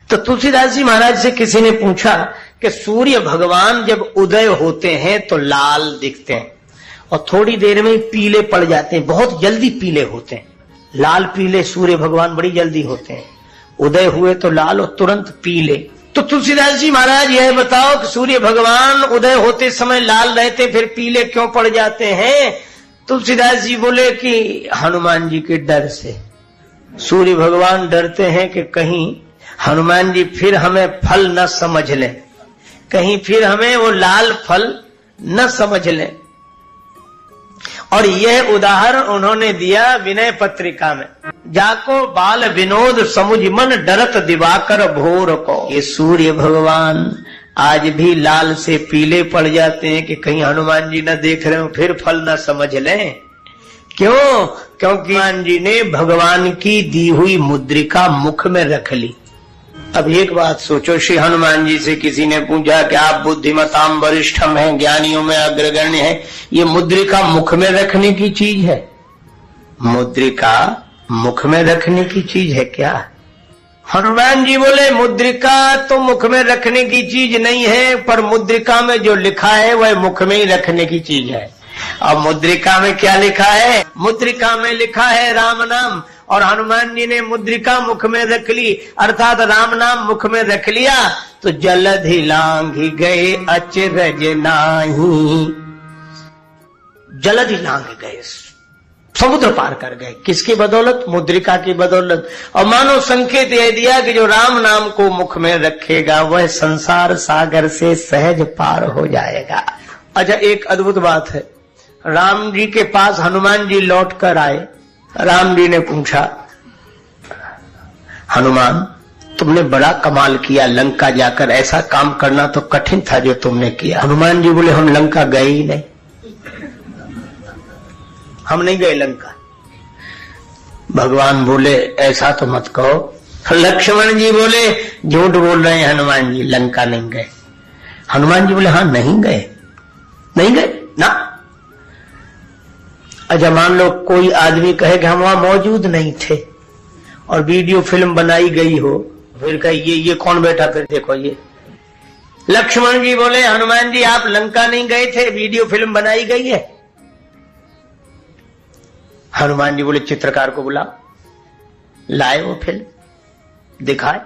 तो तुलसीदास जी महाराज से किसी ने पूछा कि सूर्य भगवान जब उदय होते हैं तो लाल दिखते हैं और थोड़ी देर में ही पीले पड़ जाते हैं, बहुत जल्दी पीले होते हैं। लाल पीले सूर्य भगवान बड़ी जल्दी होते हैं, उदय हुए तो लाल और तुरंत पीले। तो तुलसीदास जी महाराज यह बताओ कि सूर्य भगवान उदय होते समय लाल रहते फिर पीले क्यों पड़ जाते हैं? तुलसीदास जी बोले कि हनुमान जी के डर से। सूर्य भगवान डरते हैं कि कहीं हनुमान जी फिर हमें फल न समझ लें, कहीं फिर हमें वो लाल फल न समझ लें। और यह उदाहरण उन्होंने दिया विनय पत्रिका में, जाको बाल विनोद समुझ मन डरत दिवाकर भोर को। ये सूर्य भगवान आज भी लाल से पीले पड़ जाते हैं कि कहीं हनुमान जी न देख रहे हो फिर फल न समझ लें। क्यों? क्योंकि हनुमान जी ने भगवान की दी हुई मुद्रिका मुख में रख ली। अब एक बात सोचो, श्री हनुमान जी से किसी ने पूछा कि आप बुद्धिमताम वरिष्ठम हैं, ज्ञानियों में अग्रगण्य है, ये मुद्रिका मुख में रखने की चीज है? मुद्रिका मुख में रखने की चीज है क्या? हनुमान जी बोले मुद्रिका तो मुख में रखने की चीज नहीं है, पर मुद्रिका में जो लिखा है वह मुख में ही रखने की चीज है। अब मुद्रिका में क्या लिखा है? मुद्रिका में लिखा है राम नाम, और हनुमान जी ने मुद्रिका मुख में रख ली, अर्थात राम नाम मुख में रख लिया तो जलधि लांघि गए अचरज नाही। जलधि लांघि गए, समुद्र पार कर गए। किसकी बदौलत? मुद्रिका की बदौलत। और मानो संकेत यह दिया कि जो राम नाम को मुख में रखेगा वह संसार सागर से सहज पार हो जाएगा। अच्छा, एक अद्भुत बात है, राम जी के पास हनुमान जी लौट कर आए। राम जी ने पूछा, हनुमान तुमने बड़ा कमाल किया, लंका जाकर ऐसा काम करना तो कठिन था जो तुमने किया। हनुमान जी बोले हम लंका गए ही नहीं, हम नहीं गए लंका। भगवान बोले ऐसा तो मत कहो। लक्ष्मण जी बोले झूठ बोल रहे हैं हनुमान जी, लंका नहीं गए। हनुमान जी बोले हाँ नहीं गए, नहीं गए ना। अच्छा, मान लो कोई आदमी कहे कि हम वहां मौजूद नहीं थे और वीडियो फिल्म बनाई गई हो, फिर कहे ये कौन बैठा, फिर देखो ये। लक्ष्मण जी बोले हनुमान जी आप लंका नहीं गए थे, वीडियो फिल्म बनाई गई है। हनुमान जी बोले चित्रकार को बुलाओ, लाए वो फिल्म दिखाए।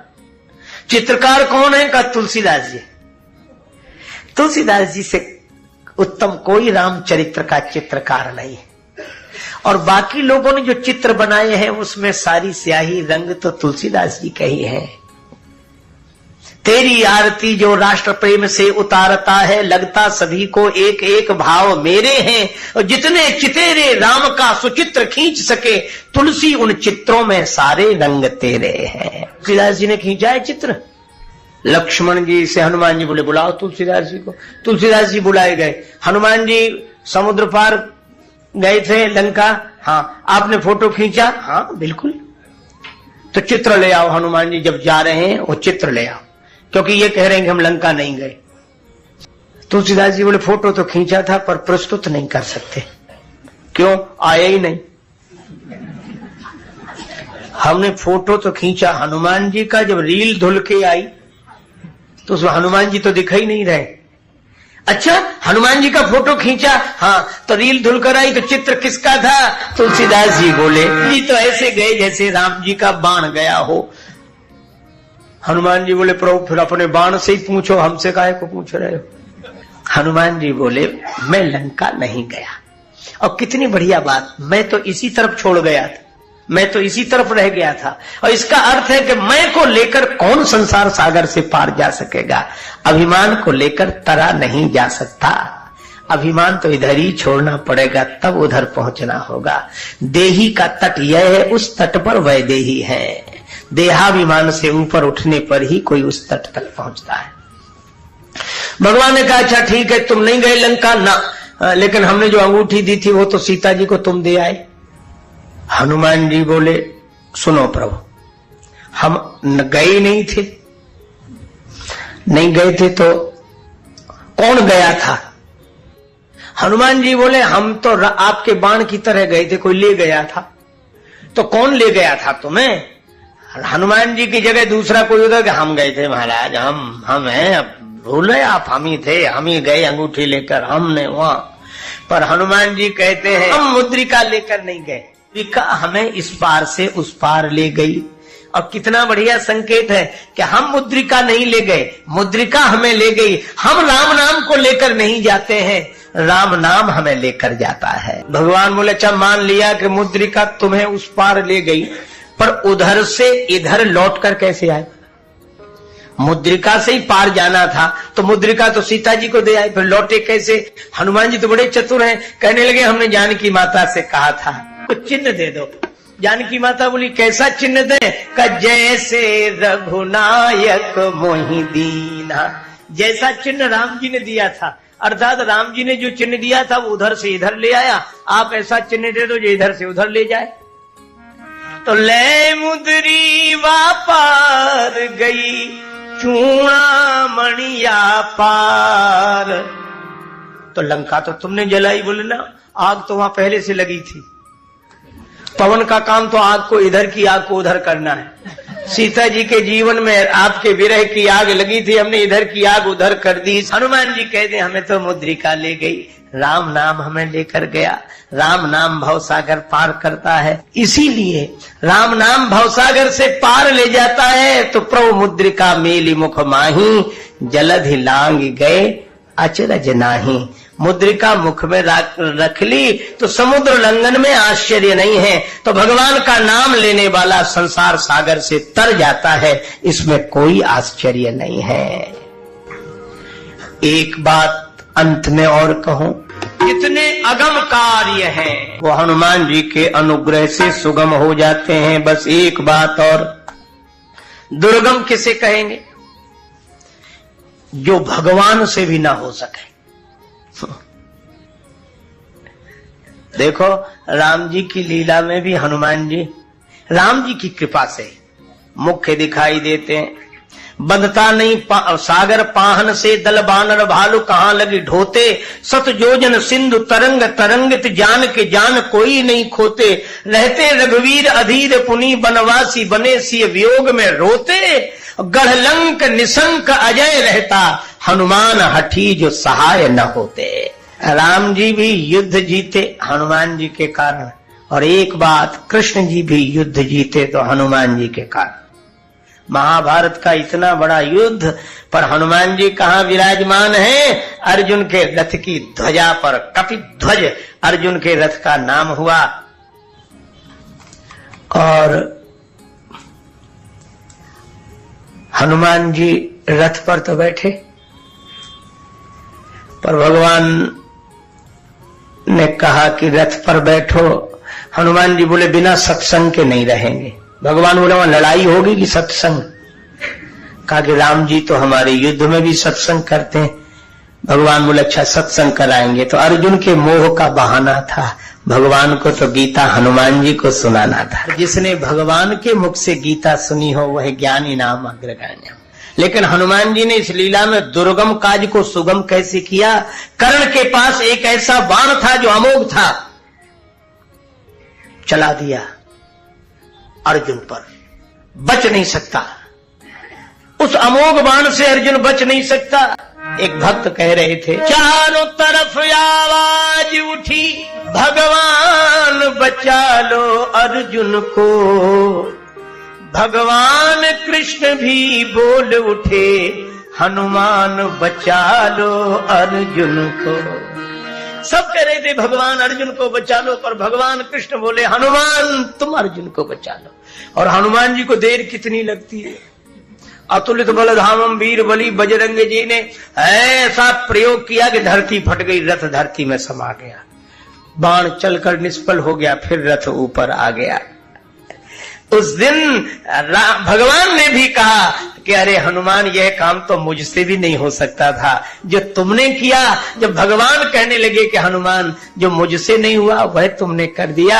चित्रकार कौन है? कहा तुलसीदास जी। तुलसीदास जी से उत्तम कोई रामचरित्र का चित्रकार नहीं है। और बाकी लोगों ने जो चित्र बनाए हैं उसमें सारी स्याही रंग तो तुलसीदास जी का ही है। तेरी आरती जो राष्ट्र प्रेम से उतारता है, लगता सभी को एक एक भाव मेरे हैं। और जितने चितेरे राम का सुचित्र खींच सके, तुलसी उन चित्रों में सारे रंग तेरे हैं। तुलसीदास जी ने खींचा है चित्र। लक्ष्मण जी से हनुमान जी बोले बुलाओ तुलसीदास जी को। तुलसीदास जी बुलाए गए। हनुमान जी समुद्र पार गए थे लंका, हाँ। आपने फोटो खींचा? हाँ बिल्कुल। तो चित्र ले आओ। हनुमान जी जब जा रहे हैं वो चित्र ले आओ, क्योंकि ये कह रहे हैं कि हम लंका नहीं गए। तुलसीदास जी बोले फोटो तो खींचा था पर प्रस्तुत नहीं कर सकते। क्यों? आए ही नहीं। हमने फोटो तो खींचा हनुमान जी का, जब रील धुल के आई तो उसमें हनुमान जी तो दिखाई नहीं रहे। अच्छा, हनुमान जी का फोटो खींचा, हाँ, तो रील धुल कर आई तो चित्र किसका था? तुलसीदास जी बोले जी तो ऐसे गए जैसे राम जी का बाण गया हो। हनुमान जी बोले प्रभु फिर अपने बाण से ही पूछो, हमसे काहे को पूछ रहे हो? हनुमान जी बोले मैं लंका नहीं गया। और कितनी बढ़िया बात, मैं तो इसी तरफ छोड़ गया था, मैं तो इसी तरफ रह गया था। और इसका अर्थ है कि मैं को लेकर कौन संसार सागर से पार जा सकेगा? अभिमान को लेकर तरा नहीं जा सकता। अभिमान तो इधर ही छोड़ना पड़ेगा, तब उधर पहुंचना होगा। देही का तट यह है, उस तट पर वैदेही है। देहाभिमान से ऊपर उठने पर ही कोई उस तट तक पहुंचता है। भगवान ने कहा अच्छा ठीक है तुम नहीं गए लंका ना, लेकिन हमने जो अंगूठी दी थी वो तो सीता जी को तुम दे आए। हनुमान जी बोले सुनो प्रभु, हम गए नहीं थे, नहीं गए थे तो कौन गया था? हनुमान जी बोले हम तो आपके बाण की तरह गए थे, कोई ले गया था। तो कौन ले गया था तुम्हें? हनुमान जी की जगह दूसरा कोई होता कि हम गए थे महाराज, हम हैं, अब भूले आप, हम ही थे, हम ही गए अंगूठी लेकर, हमने वहां। पर हनुमान जी कहते हैं हम मुद्रिका लेकर नहीं गए, मुद्रिका हमें इस पार से उस पार ले गई। और कितना बढ़िया संकेत है कि हम मुद्रिका नहीं ले गए, मुद्रिका हमें ले गई। हम राम नाम को लेकर नहीं जाते हैं, राम नाम हमें लेकर जाता है। भगवान बोले अच्छा मान लिया कि मुद्रिका तुम्हें उस पार ले गई, पर उधर से इधर लौट कर कैसे आए? मुद्रिका से ही पार जाना था तो मुद्रिका तो सीता जी को दे आए, फिर लौटे कैसे? हनुमान जी तो बड़े चतुर हैं, कहने लगे हमने जानकी माता से कहा था कुछ चिन्ह दे दो। जानकी माता बोली कैसा चिन्ह दे? का जैसे रघुनायक मोहि दीना, जैसा चिन्ह राम जी ने दिया था, अर्थात राम जी ने जो चिन्ह दिया था वो उधर से इधर ले आया, आप ऐसा चिन्ह दे दो जो इधर से उधर ले जाए। तो ले मुद्री वापार गई चूड़ा मणिया पार। तो लंका तो तुमने जलाई, बोले ना आग तो वहां पहले से लगी थी, पवन का काम तो आग को इधर की आग को उधर करना है। सीता जी के जीवन में आपके विरह की आग लगी थी, हमने इधर की आग उधर कर दी। हनुमान जी कहते हमें तो मुद्रिका ले गई, राम नाम हमें लेकर गया। राम नाम भवसागर पार करता है, इसीलिए राम नाम भवसागर से पार ले जाता है। तो प्रभु मुद्रिका मेली मुख माही, जलधि लांग गए अचरज नाही। मुद्रिका मुख में रख ली तो समुद्र लंघन में आश्चर्य नहीं है। तो भगवान का नाम लेने वाला संसार सागर से तर जाता है, इसमें कोई आश्चर्य नहीं है। एक बात अंत में और कहूं, इतने अगम कार्य हैं वो हनुमान जी के अनुग्रह से सुगम हो जाते हैं। बस एक बात और, दुर्गम किसे कहेंगे? जो भगवान से भी ना हो सके। देखो राम जी की लीला में भी हनुमान जी राम जी की कृपा से मुख्य दिखाई देते हैं। बंधता नहीं सागर पाहन से दल बानर भालू कहां लगी ढोते, सत जोजन सिंधु तरंग तरंगित जान के जान कोई नहीं खोते। रहते रघुवीर अधीर पुनि बनवासी बने सिय वियोग में रोते, गढ़लंक निशंक अजय रहता हनुमान हठी जो सहाय न होते। राम जी भी युद्ध जीते हनुमान जी के कारण, और एक बात कृष्ण जी भी युद्ध जीते तो हनुमान जी के कारण। महाभारत का इतना बड़ा युद्ध पर हनुमान जी कहां विराजमान हैं? अर्जुन के रथ की ध्वजा पर, कपिध्वज अर्जुन के रथ का नाम हुआ। और हनुमान जी रथ पर तो बैठे, पर भगवान ने कहा कि रथ पर बैठो। हनुमान जी बोले बिना सत्संग के नहीं रहेंगे। भगवान बोले वहां लड़ाई होगी कि सत्संग? कहा कि राम जी तो हमारे युद्ध में भी सत्संग करते हैं। भगवान बोले अच्छा सत्संग कराएंगे। तो अर्जुन के मोह का बहाना था, भगवान को तो गीता हनुमान जी को सुनाना था। जिसने भगवान के मुख से गीता सुनी हो वह ज्ञानी नाम अग्रगण्य। लेकिन हनुमान जी ने इस लीला में दुर्गम काज को सुगम कैसे किया? कर्ण के पास एक ऐसा बाण था जो अमोघ था, चला दिया अर्जुन पर, बच नहीं सकता। उस अमोघ बाण से अर्जुन बच नहीं सकता। एक भक्त कह रहे थे चारों तरफ आवाज उठी भगवान बचा लो अर्जुन को। भगवान कृष्ण भी बोल उठे हनुमान बचा लो अर्जुन को। सब कह रहे थे भगवान अर्जुन को बचा लो, पर भगवान कृष्ण बोले हनुमान तुम अर्जुन को बचा लो। और हनुमान जी को देर कितनी लगती है। अतुलित बल धामम वीर बली बजरंग जी ने ऐसा प्रयोग किया कि धरती फट गई, रथ धरती में समा गया, बाण चलकर निष्फल हो गया, फिर रथ ऊपर आ गया। उस दिन भगवान ने भी कहा कि अरे हनुमान यह काम तो मुझसे भी नहीं हो सकता था जो तुमने किया। जब भगवान कहने लगे कि हनुमान जो मुझसे नहीं हुआ वह तुमने कर दिया।